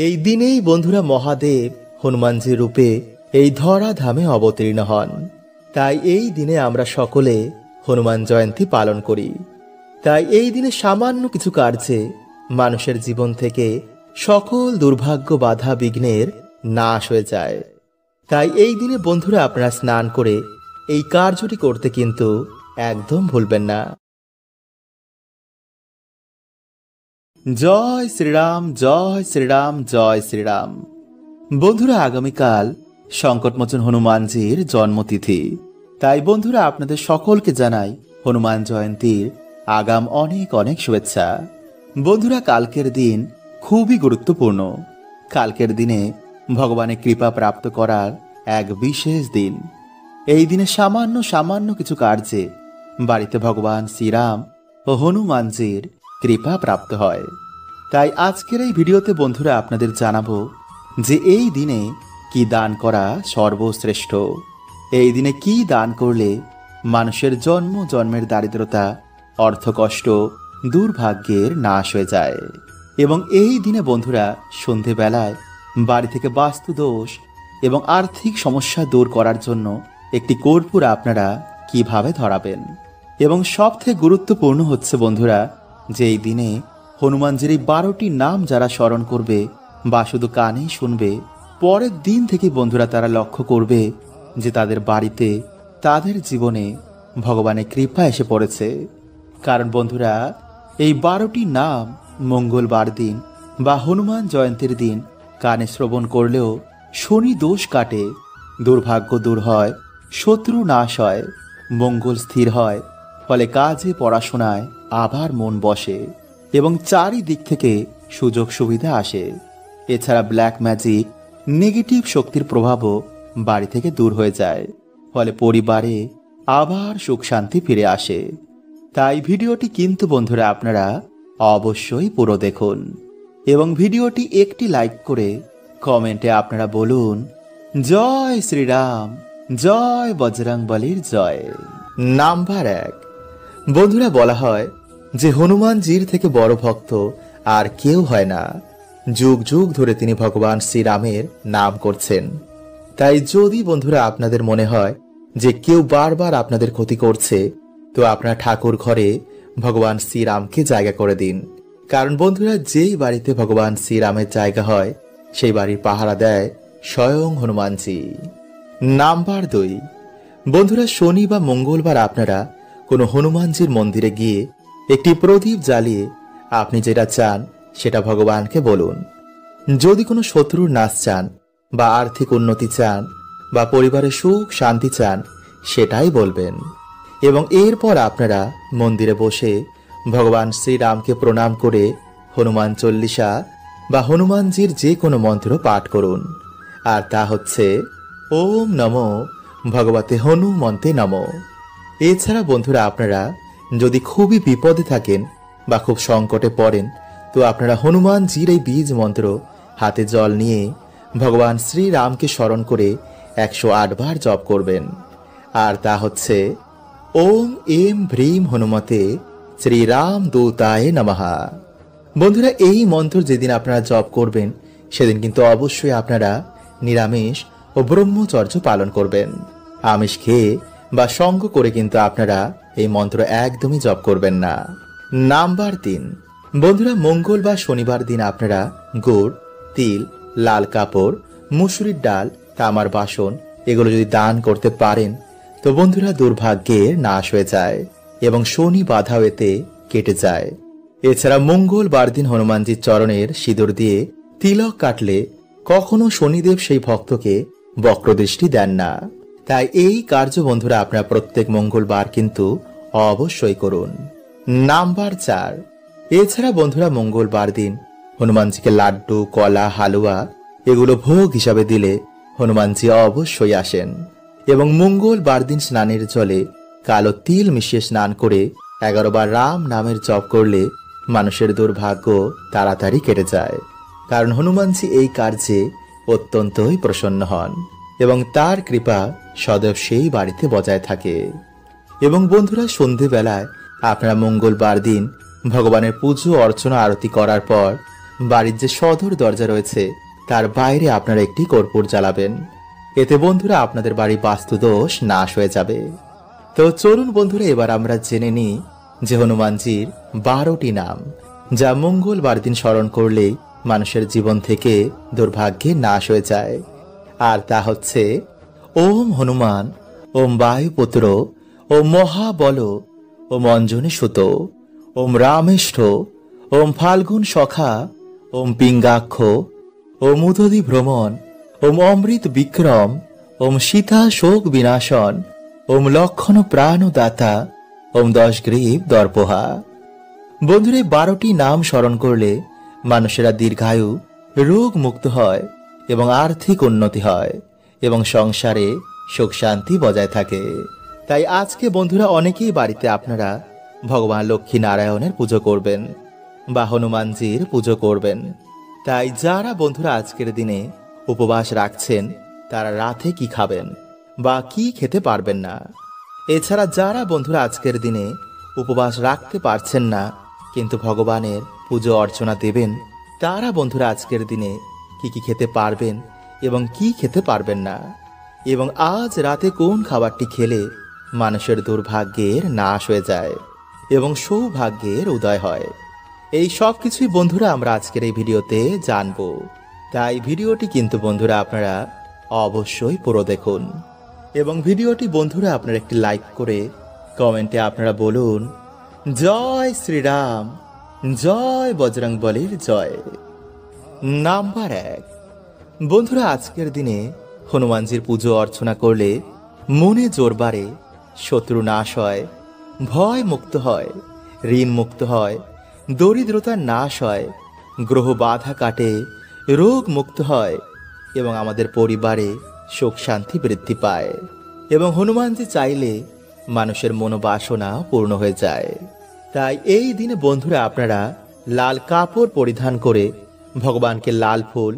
এই দিনেই বন্ধুরা মহাদেব হনুমানজি রূপে এই ধরাধামে অবতীর্ণ হন। তাই এই দিনে আমরা সকলে হনুমান জয়ন্তী পালন করি। তাই এই দিনে সামান্য কিছু কার্যে মানুষের জীবন থেকে সকল দুর্ভাগ্য বাধা বিঘ্নের নাশ হয়ে যায়। তাই এই দিনে বন্ধুরা আপনারা স্নান করে এই কার্যটি করতে কিন্তু একদম ভুলবেন না। জয় শ্রীরাম, জয় শ্রীরাম, জয় শ্রীরাম। বন্ধুরা আগামীকাল সংকটমোচন হনুমানজির জন্মতিথি। তাই বন্ধুরা আপনাদের সকলকে জানাই হনুমান জয়ন্তীর আগাম অনেক অনেক শুভেচ্ছা। বন্ধুরা কালকের দিন খুবই গুরুত্বপূর্ণ। কালকের দিনে ভগবানের কৃপা প্রাপ্ত করার এক বিশেষ দিন। এই দিনে সামান্য কিছু কার্যে বাড়িতে ভগবান শ্রীরাম ও হনুমানজির কৃপা প্রাপ্ত হয়। তাই আজকের এই ভিডিওতে বন্ধুরা আপনাদের জানাবো যে এই দিনে কি দান করা সর্বশ্রেষ্ঠ, এই দিনে কি দান করলে মানুষের জন্ম জন্মের দারিদ্রতা, অর্থকষ্ট, দুর্ভাগ্যের নাশ হয়ে যায়। এবং এই দিনে বন্ধুরা সন্ধেবেলায় বাড়ি থেকে বাস্তু দোষ এবং আর্থিক সমস্যা দূর করার জন্য একটি কর্পূর আপনারা কিভাবে ধরাবেন। এবং সবথেকে গুরুত্বপূর্ণ হচ্ছে বন্ধুরা যে এই দিনে হনুমানজির এই 12টি নাম যারা স্মরণ করবে বা শুধু কানে শুনবে, পরের দিন থেকে বন্ধুরা তারা লক্ষ্য করবে যে তাদের বাড়িতে, তাদের জীবনে ভগবানের কৃপা এসে পড়েছে। কারণ বন্ধুরা এই 12টি নাম মঙ্গলবার দিন বা হনুমান জয়ন্তীর দিন কানে শ্রবণ করলেও শনি দোষ কাটে, দুর্ভাগ্য দূর হয়, শত্রু নাশ হয়, মঙ্গল স্থির হয়, ফলে কাজে পড়াশোনায় আবার মন বসে এবং চারিদিক থেকে সুযোগ সুবিধা আসে। এছাড়া ব্ল্যাক ম্যাজিক, নেগেটিভ শক্তির প্রভাবও বাড়ি থেকে দূর হয়ে যায়, ফলে পরিবারে আবার সুখ শান্তি ফিরে আসে। তাই ভিডিওটি কিন্তু বন্ধুরা আপনারা অবশ্যই পুরো দেখুন এবং ভিডিওটি একটি লাইক করে কমেন্টে আপনারা বলুন জয় শ্রীরাম, জয় বজরংবলীর জয়। নাম্বার 1, বন্ধুরা বলা হয় যে হনুমানজির থেকে বড় ভক্ত আর কেউ হয় না। যুগ যুগ ধরে তিনি ভগবান শ্রীরামের নাম করছেন। তাই যদি বন্ধুরা আপনাদের মনে হয় যে কেউ বারবার আপনাদের ক্ষতি করছে, তো আপনার ঠাকুর ঘরে ভগবান শ্রীরামকে জায়গা করে দিন। কারণ বন্ধুরা যেই বাড়িতে ভগবান শ্রীরামের জায়গা হয় সেই বাড়ির পাহারা দেয় স্বয়ং হনুমানজি। নাম্বার 2, বন্ধুরা শনি বা মঙ্গলবার আপনারা কোনো হনুমানজির মন্দিরে গিয়ে একটি প্রদীপ জ্বালিয়ে আপনি যেটা চান সেটা ভগবানকে বলুন। যদি কোনো শত্রুর নাশ চান বা আর্থিক উন্নতি চান বা পরিবারে সুখ শান্তি চান সেটাই বলবেন। এবং এরপর আপনারা মন্দিরে বসে ভগবান শ্রীরামকে প্রণাম করে হনুমান চল্লিশা বা হনুমানজির যে কোনো মন্ত্র পাঠ করুন। আর তা হচ্ছে ওম নমো ভগবতে হনুমন্তে নমো। এছাড়া বন্ধুরা আপনারা যদি খুবই বিপদে থাকেন বা খুব সংকটে পড়েন, তো আপনারা হনুমানজির এই বীজ মন্ত্র হাতে জল নিয়ে ভগবান শ্রীরামকে স্মরণ করে 108 বার জপ করবেন। আর তা হচ্ছে ওম এম ভ্রীম হনুমতে শ্রীরাম দূতায় নমঃ। বন্ধুরা এই মন্ত্র যেদিন আপনারা জপ করবেন সেদিন কিন্তু অবশ্যই আপনারা নিরামিষ ও ব্রহ্মচর্য পালন করবেন। আমিষ খেয়ে বা সঙ্গ করে কিন্তু আপনারা এই মন্ত্র একদমই জপ করবেন না। নাম্বার 3, বন্ধুরা মঙ্গল বা শনিবার দিন আপনারা গুড়, তিল, লাল কাপড়, মুসুরির ডাল, তামার বাসন এগুলো যদি দান করতে পারেন তো বন্ধুরা দুর্ভাগ্যের নাশ হয়ে যায় এবং শনি বাধাও এতে কেটে যায়। এছাড়া মঙ্গলবার দিন হনুমানজির চরণের সিঁদুর দিয়ে তিলক কাটলে কখনো শনিদেব সেই ভক্তকে বক্রদৃষ্টি দেন না। তাই এই কার্য বন্ধুরা আপনারা প্রত্যেক মঙ্গলবার কিন্তু অবশ্যই করুন। নাম্বার 4, এছাড়া বন্ধুরা মঙ্গলবার দিন হনুমানজিকে লাড্ডু, কলা, হালুয়া এগুলো ভোগ হিসাবে দিলে হনুমানজি অবশ্যই আসেন। এবং মঙ্গলবার দিন স্নানের জলে কালো তিল মিশিয়ে স্নান করে 11 বার রাম নামের জপ করলে মানুষের দুর্ভাগ্য তাড়াতাড়ি কেটে যায়। কারণ হনুমানজি এই কার্যে অত্যন্তই প্রসন্ন হন এবং তার কৃপা সদৈব সেই বাড়িতে বজায় থাকে। এবং বন্ধুরা সন্ধেবেলায় আপনারা মঙ্গলবার দিন ভগবানের পুজো অর্চনা আরতি করার পর বাড়ির যে সদর দরজা রয়েছে তার বাইরে আপনারা একটি কর্পূর জ্বালাবেন। এতে বন্ধুরা আপনাদের বাড়ির বাস্তুদোষ নাশ হয়ে যাবে। তো চলুন বন্ধুরা, এবার আমরা জেনে নিই যে হনুমানজির 12টি নাম, যা মঙ্গলবার দিন স্মরণ করলে মানুষের জীবন থেকে দুর্ভাগ্যে নাশ হয়ে যায়। আর তা হচ্ছে ওম হনুমান, ওম বায়ুপুত্র, ওম মহাবল, ওম অঞ্জনী সুত, ওম রামেষ্ঠ, ওম ফাল্গুন সখা, ওম পিঙ্গাক্ষ, ওম উদধি ভ্রমণ, ওম অমৃত বিক্রম, ওম সীতা শোক বিনাশন, ওম লক্ষণ প্রাণদাতা, ওম দশগ্রীব দর্পহা। বন্ধুরা, 12টি নাম স্মরণ করলে মানুষেরা দীর্ঘায়ু, রোগ মুক্ত হয় এবং আর্থিক উন্নতি হয় এবং সংসারে সুখ শান্তি বজায় থাকে। তাই আজকে বন্ধুরা অনেকেই বাড়িতে আপনারা ভগবান লক্ষ্মী নারায়ণের পুজো করবেন বা হনুমানজির পুজো করবেন। তাই যারা বন্ধুরা আজকের দিনে উপবাস রাখছেন তারা রাতে কি খাবেন বা কি খেতে পারবেন না। এছাড়া যারা বন্ধুরা আজকের দিনে উপবাস রাখতে পারছেন না কিন্তু ভগবানের পুজো অর্চনা দেবেন, তারা বন্ধুরা আজকের দিনে কি কি খেতে পারবেন এবং কি খেতে পারবেন না, এবং আজ রাতে কোন খাবারটি খেলে মানুষের দুর্ভাগ্যের নাশ হয়ে যায় এবং সৌভাগ্যের উদয় হয়, এই সব কিছুই বন্ধুরা আমরা আজকের এই ভিডিওতে জানব। তাই ভিডিওটি কিন্তু বন্ধুরা আপনারা অবশ্যই পুরো দেখুন এবং ভিডিওটি বন্ধুরা আপনারা একটি লাইক করে কমেন্টে আপনারা বলুন জয় শ্রীরাম, জয় বজরংবলীর জয়। নাম্বার 1, বন্ধুরা আজকের দিনে হনুমানজির পুজো অর্চনা করলে মনে জোর বাড়ে, শত্রু নাশ হয়, ভয় মুক্ত হয়, ঋণ মুক্ত হয়, দরিদ্রতার নাশ হয়, গ্রহ বাধা কাটে, রোগ মুক্ত হয় এবং আমাদের পরিবারে সুখ শান্তি বৃদ্ধি পায় এবং হনুমানজি চাইলে মানুষের মনোবাসনা পূর্ণ হয়ে যায়। তাই এই দিনে বন্ধুরা আপনারা লাল কাপড় পরিধান করে ভগবানকে লাল ফুল,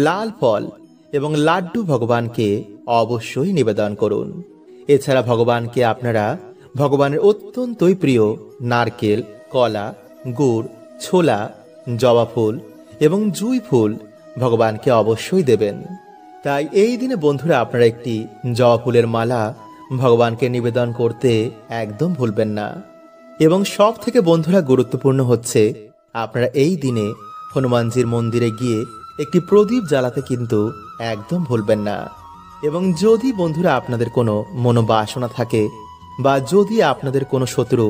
লাল ফল এবং লাড্ডু ভগবানকে অবশ্যই নিবেদন করুন। এছাড়া ভগবানকে আপনারা ভগবানের অত্যন্তই প্রিয় নারকেল, কলা, গুড়, ছোলা, জবা ফুল এবং জুঁই ফুল ভগবানকে অবশ্যই দেবেন। তাই এই দিনে বন্ধুরা আপনারা একটি জবা ফুলের মালা ভগবানকে নিবেদন করতে একদম ভুলবেন না। এবং সব থেকে বন্ধুরা গুরুত্বপূর্ণ হচ্ছে আপনারা এই দিনে হনুমানজির মন্দিরে গিয়ে একটি প্রদীপ জ্বালাতে কিন্তু একদম ভুলবেন না। এবং যদি বন্ধুরা আপনাদের কোনো মনোবাসনা থাকে বা যদি আপনাদের কোনো শত্রু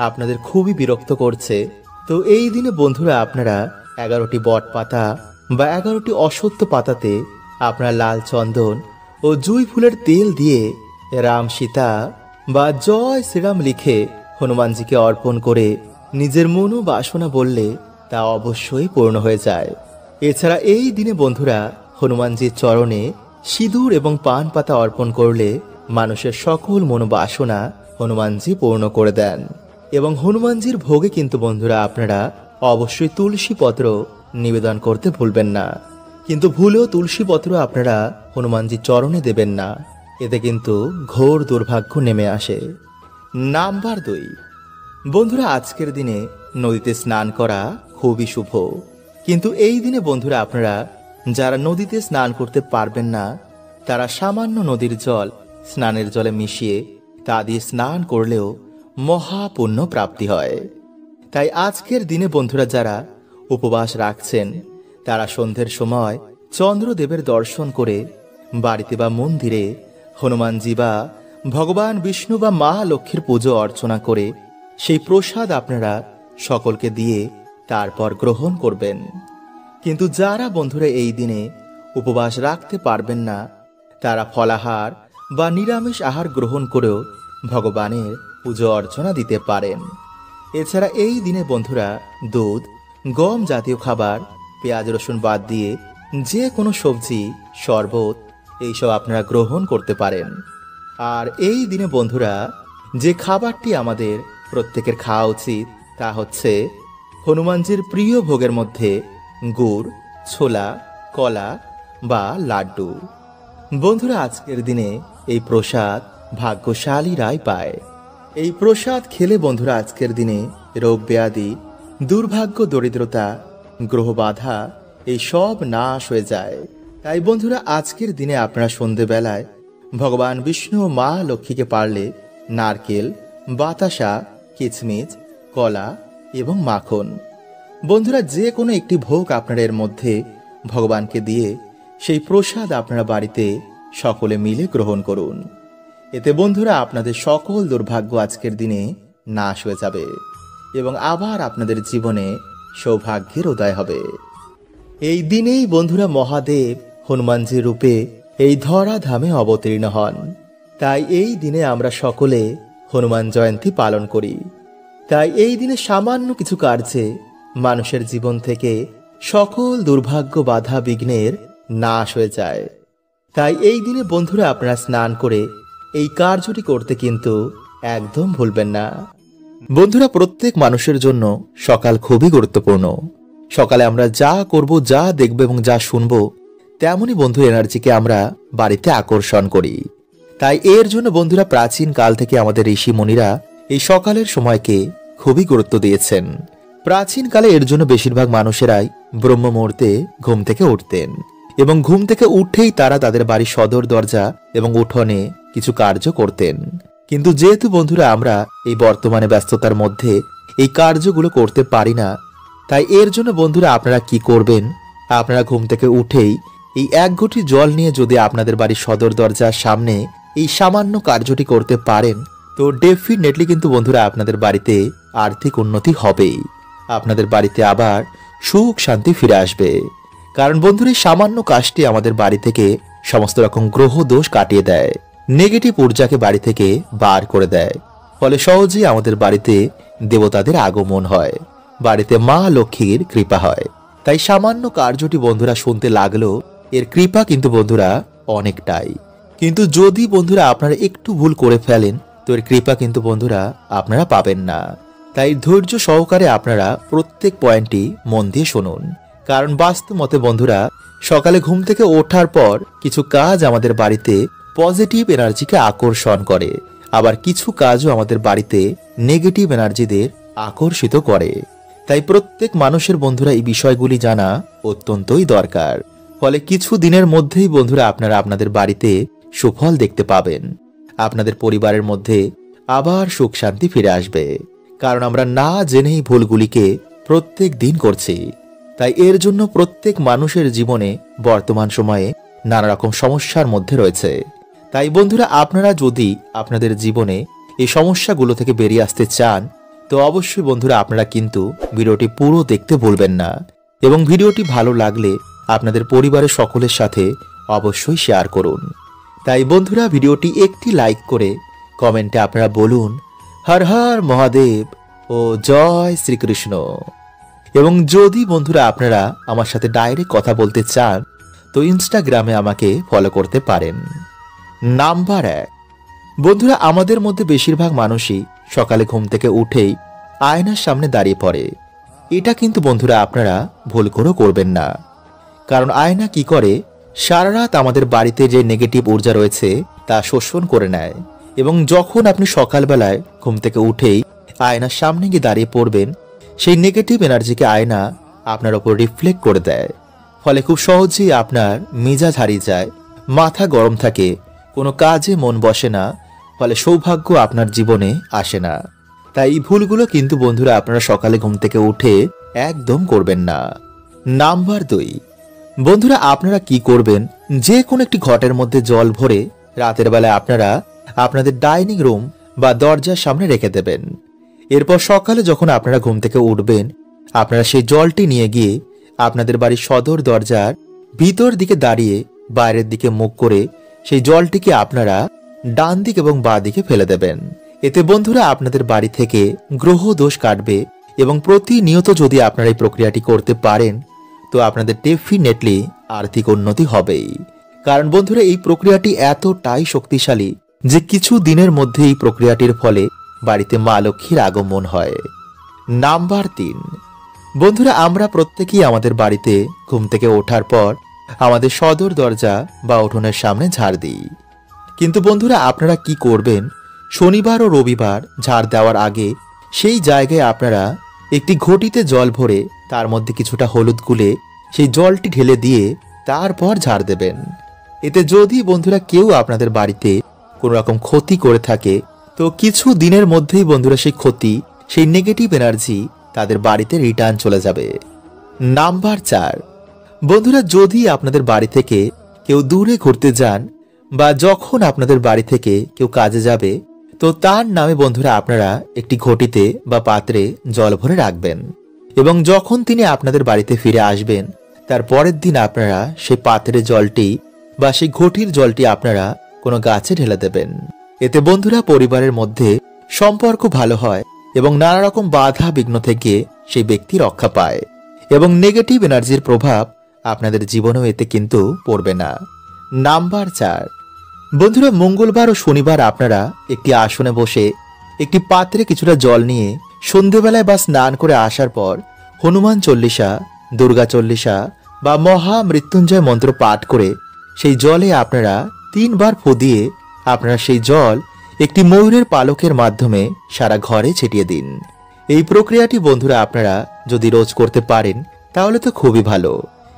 আপনাদের খুবই বিরক্ত করছে, তো এই দিনে বন্ধুরা আপনারা 11টি বট পাতা বা 11টি অশ্বত্থ পাতাতে আপনারা লাল চন্দন ও জুঁই ফুলের তেল দিয়ে রাম সীতা বা জয় শ্রীরাম লিখে হনুমানজিকে অর্পণ করে নিজের মনোবাসনা বললে তা অবশ্যই পূর্ণ হয়ে যায়। এছাড়া এই দিনে বন্ধুরা হনুমানজির চরণে সিঁদুর এবং পান পাতা অর্পণ করলে মানুষের সকল মনোবাসনা হনুমানজি পূর্ণ করে দেন। এবং হনুমানজির ভোগে কিন্তু বন্ধুরা আপনারা অবশ্যই তুলসী পত্র নিবেদন করতে ভুলবেন না, কিন্তু ভুলেও তুলসী পত্র আপনারা হনুমানজির চরণে দেবেন না, এতে কিন্তু ঘোর দুর্ভাগ্য নেমে আসে। নাম্বার 2, বন্ধুরা আজকের দিনে নদীতে স্নান করা খুবই শুভ, কিন্তু এই দিনে বন্ধুরা আপনারা যারা নদীতে স্নান করতে পারবেন না তারা সামান্য নদীর জল স্নানের জলে মিশিয়ে তা দিয়ে স্নান করলেও মহাপুণ্য প্রাপ্তি হয়। তাই আজকের দিনে বন্ধুরা যারা উপবাস রাখছেন তারা সন্ধ্যের সময় চন্দ্রদেবের দর্শন করে বাড়িতে বা মন্দিরে হনুমানজি বা ভগবান বিষ্ণু বা মা লক্ষ্মীর পুজো অর্চনা করে সেই প্রসাদ আপনারা সকলকে দিয়ে তারপর গ্রহণ করবেন। কিন্তু যারা বন্ধুরা এই দিনে উপবাস রাখতে পারবেন না তারা ফলাহার বা নিরামিষ আহার গ্রহণ করেও ভগবানের পুজো অর্চনা দিতে পারেন। এছাড়া এই দিনে বন্ধুরা দুধ, গম জাতীয় খাবার, পেঁয়াজ রসুন বাদ দিয়ে যে কোনো সবজি, শরবত এইসব আপনারা গ্রহণ করতে পারেন। আর এই দিনে বন্ধুরা যে খাবারটি আমাদের প্রত্যেকের খাওয়া উচিত তা হচ্ছে হনুমানজির প্রিয় ভোগের মধ্যে গুড়, ছোলা, কলা বা লাড্ডু। বন্ধুরা আজকের দিনে এই প্রসাদ ভাগ্যশালীরাই পায়। এই প্রসাদ খেলে বন্ধুরা আজকের দিনে রোগ ব্যাধি, দুর্ভাগ্য, দরিদ্রতা গ্রহ বাধা এই সব নাশ হয়ে যায়। তাই বন্ধুরা আজকের দিনে আপনারা সন্ধেবেলায় ভগবান বিষ্ণু ও মা লক্ষ্মীকে পারলে নারকেল, বাতাসা, কিচমিচ, কলা এবং মাখন বন্ধুরা যে কোনো একটি ভোগ আপনারা এর মধ্যে ভগবানকে দিয়ে সেই প্রসাদ আপনারা বাড়িতে সকলে মিলে গ্রহণ করুন। এতে বন্ধুরা আপনাদের সকল দুর্ভাগ্য আজকের দিনে নাশ হয়ে যাবে এবং আবার আপনাদের জীবনে সৌভাগ্যের উদয় হবে। এই দিনেই বন্ধুরা মহাদেব হনুমানজি রূপে এই ধরাধামে অবতীর্ণ হন। তাই এই দিনে আমরা সকলে হনুমান জয়ন্তী পালন করি। তাই এই দিনে সামান্য কিছু কার্যে মানুষের জীবন থেকে সকল দুর্ভাগ্য বাধা বিঘ্নের নাশ হয়ে যায়। তাই এই দিনে বন্ধুরা আপনারা স্নান করে এই কার্যটি করতে কিন্তু একদম ভুলবেন না। বন্ধুরা প্রত্যেক মানুষের জন্য সকাল খুবই গুরুত্বপূর্ণ। সকালে আমরা যা করব, যা দেখব এবং যা শুনব তেমনই বন্ধু এনার্জিকে আমরা বাড়িতে আকর্ষণ করি। তাই এর জন্য বন্ধুরা প্রাচীন কাল থেকে আমাদের ঋষি মুনিরা এই সকালের সময়কে খুবই গুরুত্ব দিয়েছেন। প্রাচীন কালে এর জন্য বেশিরভাগ মানুষেরাই ব্রহ্ম মুহূর্তে ঘুম থেকে উঠতেন এবং ঘুম থেকে উঠেই তারা তাদের বাড়ির সদর দরজা এবং উঠোনে কিছু কার্য করতেন। কিন্তু যেহেতু বন্ধুরা আমরা এই বর্তমানে ব্যস্ততার মধ্যে এই কার্যগুলো করতে পারি না, তাই এর জন্য বন্ধুরা আপনারা কি করবেন, আপনারা ঘুম থেকে উঠেই এই এক ঘটি জল নিয়ে যদি আপনাদের বাড়ির সদর দরজার সামনে এই সামান্য কার্যটি করতে পারেন, তো ডেফিনেটলি কিন্তু বন্ধুরা আপনাদের বাড়িতে আর্থিক উন্নতি হবেই। আপনাদের বাড়িতে আবার সুখ শান্তি ফিরে আসবে। কারণ বন্ধুরা এই সামান্য কাজটি আমাদের বাড়ি থেকে সমস্ত রকম গ্রহ দোষ কাটিয়ে দেয়, নেগেটিভ ঊর্জাকে বাড়ি থেকে বার করে দেয়। ফলে সহজেই আমাদের বাড়িতে দেবতাদের আগমন হয়, বাড়িতে মা লক্ষ্মীর কৃপা হয়। তাই সামান্য কার্যটি বন্ধুরা শুনতে লাগলো, এর কৃপা কিন্তু বন্ধুরা অনেকটাই। কিন্তু যদি বন্ধুরা আপনারা একটু ভুল করে ফেলেন, তো এর কৃপা কিন্তু বন্ধুরা আপনারা পাবেন না। তাই ধৈর্য সহকারে আপনারা প্রত্যেক পয়েন্টটি মন দিয়ে শুনুন। কারণ বাস্তব মতে বন্ধুরা সকালে ঘুম থেকে ওঠার পর কিছু কাজ আমাদের বাড়িতে পজিটিভ এনার্জিকে আকর্ষণ করে, আবার কিছু কাজও আমাদের বাড়িতে নেগেটিভ এনার্জিদের আকর্ষিত করে। তাই প্রত্যেক মানুষের বন্ধুরা এই বিষয়গুলি জানা অত্যন্তই দরকার। ফলে কিছু দিনের মধ্যেই বন্ধুরা আপনারা আপনাদের বাড়িতে সুফল দেখতে পাবেন। আপনাদের পরিবারের মধ্যে আবার সুখ শান্তি ফিরে আসবে। কারণ আমরা না জেনেই ভুলগুলিকে প্রত্যেক দিন করছি। তাই এর জন্য প্রত্যেক মানুষের জীবনে বর্তমান সময়ে নানা রকম সমস্যার মধ্যে রয়েছে। তাই বন্ধুরা আপনারা যদি আপনাদের জীবনে এই সমস্যাগুলো থেকে বেরিয়ে আসতে চান, তো অবশ্যই বন্ধুরা আপনারা কিন্তু ভিডিওটি পুরো দেখতে ভুলবেন না এবং ভিডিওটি ভালো লাগলে আপনাদের পরিবারের সকলের সাথে অবশ্যই শেয়ার করুন। তাই বন্ধুরা ভিডিওটি একটি লাইক করে কমেন্টে আপনারা বলুন হর হর মহাদেব ও জয় শ্রীকৃষ্ণ। এবং যদি বন্ধুরা আপনারা আমার সাথে ডাইরেক্ট কথা বলতে চান, তো ইনস্টাগ্রামে আমাকে ফলো করতে পারেন। নাম্বার 1, বন্ধুরা আমাদের মধ্যে বেশিরভাগ মানুষই সকালে ঘুম থেকে উঠেই আয়নার সামনে দাঁড়িয়ে পড়ে। এটা কিন্তু বন্ধুরা আপনারা ভুল করে করবেন না। কারণ আয়না কি করে, সারা রাত আমাদের বাড়িতে যে নেগেটিভ ঊর্জা রয়েছে তা শোষণ করে নেয় এবং যখন আপনি সকালবেলায় ঘুম থেকে উঠেই আয়নার সামনে গিয়ে দাঁড়িয়ে পড়বেন, সেই নেগেটিভ এনার্জিকে আয়না আপনার ওপর রিফ্লেক্ট করে দেয়। ফলে খুব সহজেই আপনার মেজাজ হারিয়ে যায়, মাথা গরম থাকে, কোনো কাজে মন বসে না, ফলে সৌভাগ্য আপনার জীবনে আসে না। তাই এই ভুলগুলো কিন্তু বন্ধুরা আপনারা সকালে ঘুম থেকে উঠে একদম করবেন না। নাম্বার 2, বন্ধুরা আপনারা কি করবেন, যে কোনো একটি ঘটের মধ্যে জল ভরে রাতের বেলায় আপনারা আপনাদের ডাইনিং রুম বা দরজার সামনে রেখে দেবেন। এরপর সকালে যখন আপনারা ঘুম থেকে উঠবেন, আপনারা সেই জলটি নিয়ে গিয়ে আপনাদের বাড়ির সদর দরজার ভিতর দিকে দাঁড়িয়ে বাইরের দিকে মুখ করে সেই জলটিকে আপনারা ডান দিক এবং বাঁ দিকে ফেলে দেবেন। এতে বন্ধুরা আপনাদের বাড়ি থেকে গ্রহ দোষ কাটবে এবং প্রতিনিয়ত যদি আপনারা এই প্রক্রিয়াটি করতে পারেন, তো আপনাদের ডেফিনেটলি আর্থিক উন্নতি হবেই। কারণ বন্ধুরা এই প্রক্রিয়াটি এতটাই শক্তিশালী যে কিছু দিনের মধ্যে এই প্রক্রিয়াটির ফলে বাড়িতে মা লক্ষ্মীর আগমন হয়। নাম্বার 3, বন্ধুরা আমরা প্রত্যেকেই আমাদের বাড়িতে ঘুম থেকে ওঠার পর আমাদের সদর দরজা বা উঠোনের সামনে ঝাড় দিই। কিন্তু বন্ধুরা আপনারা কি করবেন, শনিবার ও রবিবার ঝাড় দেওয়ার আগে সেই জায়গায় আপনারা একটি ঘটিতে জল ভরে তার মধ্যে কিছুটা হলুদ গুলে সেই জলটি ঢেলে দিয়ে তারপর ঝাড় দেবেন। এতে যদি বন্ধুরা কেউ আপনাদের বাড়িতে কোনো রকম ক্ষতি করে থাকে, তো কিছু দিনের মধ্যেই বন্ধুরা সেই ক্ষতি, সেই নেগেটিভ এনার্জি তাদের বাড়িতে রিটার্ন চলে যাবে। নাম্বার 4, বন্ধুরা যদি আপনাদের বাড়ি থেকে কেউ দূরে ঘুরতে যান বা যখন আপনাদের বাড়ি থেকে কেউ কাজে যাবে, তো তার নামে বন্ধুরা আপনারা একটি ঘটিতে বা পাত্রে জল ভরে রাখবেন এবং যখন তিনি আপনাদের বাড়িতে ফিরে আসবেন তার পরের দিন আপনারা সেই পাত্রের জলটি বা সেই ঘটির জলটি আপনারা কোনো গাছে ঢেলে দেবেন। এতে বন্ধুরা পরিবারের মধ্যে সম্পর্ক ভালো হয় এবং নানা রকম বাধা বিঘ্ন থেকে সেই ব্যক্তি রক্ষা পায় এবং নেগেটিভ এনার্জির প্রভাব আপনাদের জীবনেও এতে কিন্তু পড়বে না। নাম্বার 4, বন্ধুরা মঙ্গলবার ও শনিবার আপনারা একটি আসনে বসে একটি পাত্রে কিছুটা জল নিয়ে সন্ধেবেলায় বা স্নান করে আসার পর হনুমান চল্লিশা, দুর্গা চল্লিশা বা মহা মৃত্যুঞ্জয় মন্ত্র পাঠ করে সেই জলে আপনারা 3 বার ফু দিয়ে আপনারা সেই জল একটি ময়ূরের পালকের মাধ্যমে সারা ঘরে ছিটিয়ে দিন। এই প্রক্রিয়াটি বন্ধুরা আপনারা যদি রোজ করতে পারেন তাহলে তো খুবই ভালো,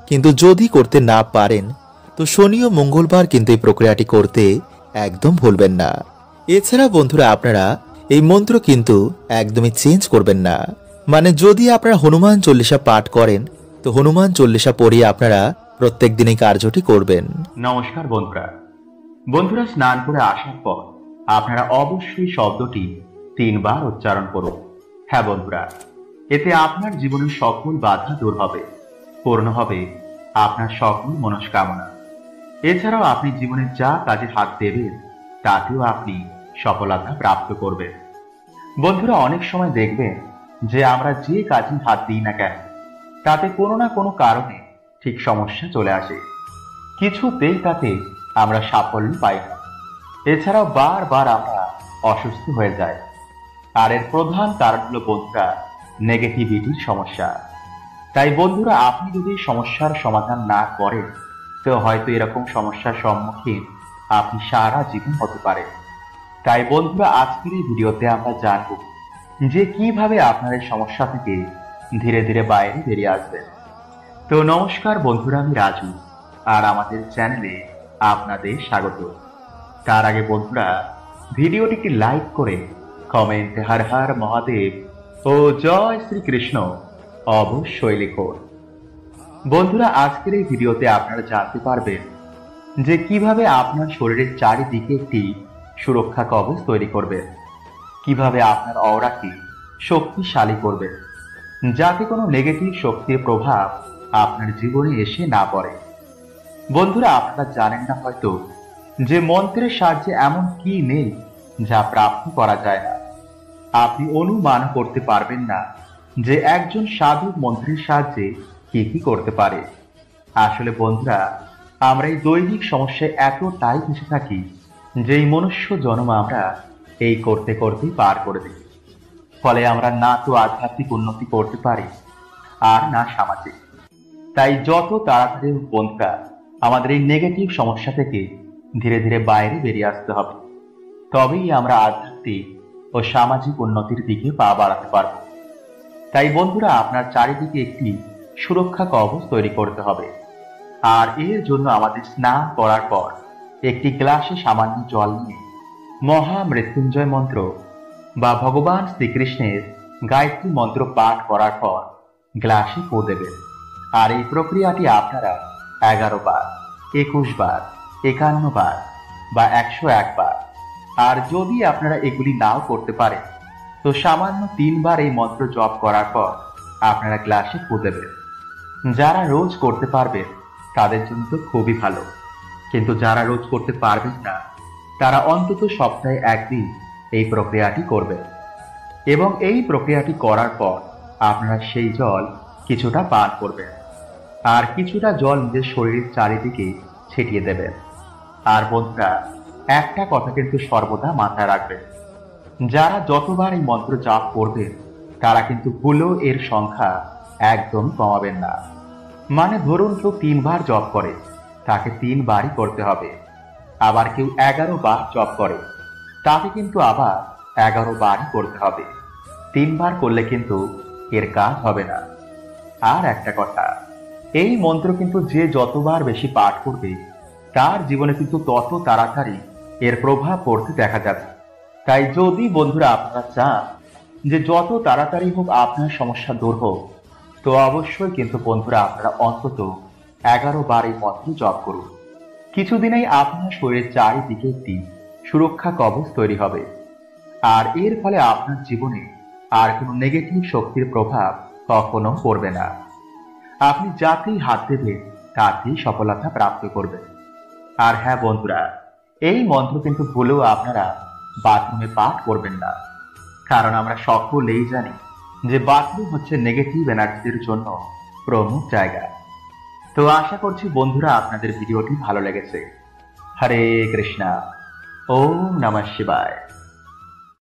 কিন্তু যদি করতে না পারেন তো শনি ও মঙ্গলবার কিন্তু এই প্রক্রিয়াটি করতে একদম ভুলবেন না। এছাড়া বন্ধুরা আপনারা এই মন্ত্র কিন্তু একদমই চেঞ্জ করবেন না। মানে যদি আপনারা হনুমান চল্লিশা পাঠ করেন তো হনুমান চল্লিশা পড়িয়ে আপনারা প্রত্যেক দিন এই কার্যটি করবেন। নমস্কার বন্ধুরা স্নান করে আসার পর আপনারা অবশ্যই শব্দটি 3 বার উচ্চারণ করুন। হ্যাঁ বন্ধুরা, এতে আপনার জীবনের সকল বাধা দূর হবে, পূর্ণ হবে আপনার সকল মনস্কামনা। এছাড়াও আপনি জীবনে যা কাজে হাত দেবেন তাতেও আপনি সফলতা প্রাপ্ত করবেন। বন্ধুরা অনেক সময় দেখবেন যে আমরা যে কাজে হাত দিই না কেন তাতে কোনো না কোনো কারণে ঠিক সমস্যা চলে আসে, কিছুতেই তাতে আমরা সাফল্য পাই না। এছাড়াও বারবার আমরা অসুস্থ হয়ে যাই। আর এর প্রধান কারণ হলো বন্ধুরা নেগেটিভিটির সমস্যা। তাই বন্ধুরা আপনি যদি সমস্যার সমাধান না করেন তো হয়তো এরকম সমস্যার সম্মুখীন আপনি সারা জীবন হতে পারেন। তাই বন্ধুরা আজকের এই ভিডিওতে আমরা জানব যে কিভাবে আপনার এই সমস্যা থেকে ধীরে ধীরে বাইরে বেরিয়ে আসবেন। তো নমস্কার বন্ধুরা, আমি রাজু আর আমাদের চ্যানেলে আপনাদের স্বাগত। তার আগে বন্ধুরা ভিডিওটিকে লাইক করে কমেন্টে হর হর মহাদেব ও জয় শ্রীকৃষ্ণ অবশ্যই লিখুন। বন্ধুরা আজকের এই ভিডিওতে আপনারা জানতে পারবেন যে কিভাবে আপনার শরীরের চারিদিকে একটি সুরক্ষা কবচ তৈরি করবেন, কিভাবে আপনার অরাকে শক্তিশালী করবেন যাতে কোনো নেগেটিভ শক্তির প্রভাব আপনার জীবনে এসে না পড়ে। বন্ধুরা আপনারা জানেন না হয়তো যে মন্ত্রের সাহায্যে এমন কি নেই যা প্রাপ্ত করা যায় না। আপনি অনুমান করতে পারবেন না যে একজন সাধু মন্ত্রের সাহায্যে কি কি করতে পারে। আসলে বন্ধুরা আমরা এই দৈনিক সমস্যায় এতটাই ফেঁসে থাকি যে এই মনুষ্য জন্ম আমরা এই করতে করতেই পার করে দিই। ফলে আমরা না তো আধ্যাত্মিক উন্নতি করতে পারি আর না সামাজিক। তাই যত তাড়াতাড়ি বন্ধুরা আমাদের এই নেগেটিভ সমস্যা থেকে ধীরে ধীরে বাইরে বেরিয়ে আসতে হবে, তবেই আমরা আধ্যাত্মিক ও সামাজিক উন্নতির দিকে পা বাড়াতে পারব। তাই বন্ধুরা আপনার চারিদিকে একটি সুরক্ষা কবচ তৈরি করতে হবে। আর এর জন্য আমাদের স্নান করার পর একটি গ্লাসে সামান্য জল নিয়ে মহা মৃত্যুঞ্জয় মন্ত্র বা ভগবান শ্রীকৃষ্ণের গায়ত্রী মন্ত্র পাঠ করার পর গ্লাসে পো দেবেন। আর এই প্রক্রিয়াটি আপনারা 11 বার, 21 বার, 51 বার বা 101 বার, আর যদি আপনারা এগুলি নাও করতে পারেন তো সামান্য 3 বার এই মন্ত্র জপ করার পর আপনারা গ্লাসে পো দেবেন। যারা রোজ করতে পারবেন তাদের জন্য তো খুবই ভালো, কিন্তু যারা রোজ করতে পারবেন না তারা অন্তত সপ্তাহে একদিন এই প্রক্রিয়াটি করবেন এবং এই প্রক্রিয়াটি করার পর আপনারা সেই জল কিছুটা পান করবেন আর কিছুটা জল নিজের শরীরের চারিদিকে ছিটিয়ে দেবেন। আর বন্ধুরা একটা কথা কিন্তু সর্বদা মাথায় রাখবেন, যারা যতবার এই মন্ত্র জপ করবেন তারা কিন্তু ভুলেও এর সংখ্যা একদম কমাবেন না। মানে ধরুন কেউ 3 বার জপ করে তাকে 3 বারই করতে হবে, আবার কেউ 11 বার জপ করে তাকে কিন্তু আবার 11 বারই করতে হবে। 3 বার করলে কিন্তু এর কাজ হবে না। আর একটা কথা, এই মন্ত্র কিন্তু যে যতবার বেশি পাঠ করবে তার জীবনে কিন্তু তত তাড়াতাড়ি এর প্রভাব পড়তে দেখা যাবে। তাই যদি বন্ধুরা আপনারা চান যে যত তাড়াতাড়ি হোক আপনার সমস্যা দূর হোক, তো অবশ্যই কিন্তু বন্ধুরা আপনারা অন্তত 11 বার এই মন্ত্র জপ করুন। কিছুদিনেই আপনার শরীরের চারিদিকে একটি সুরক্ষা কবচ তৈরি হবে, আর এর ফলে আপনার জীবনে আর কোনো নেগেটিভ শক্তির প্রভাব কখনো পড়বে না। আপনি যাতেই হাত দেবেন তাতেই সফলতা প্রাপ্ত করবেন। আর হ্যাঁ বন্ধুরা, এই মন্ত্র কিন্তু ভুলেও আপনারা বাথরুমে পাঠ করবেন না, কারণ আমরা সকলেই জানি যে বাথরুম হচ্ছে নেগেটিভ এনার্জির জন্য প্রমুখ জায়গা। তো আশা করছি বন্ধুরা আপনাদের ভিডিওটি ভালো লেগেছে। হরে কৃষ্ণা। ওম নমঃ শিবায়।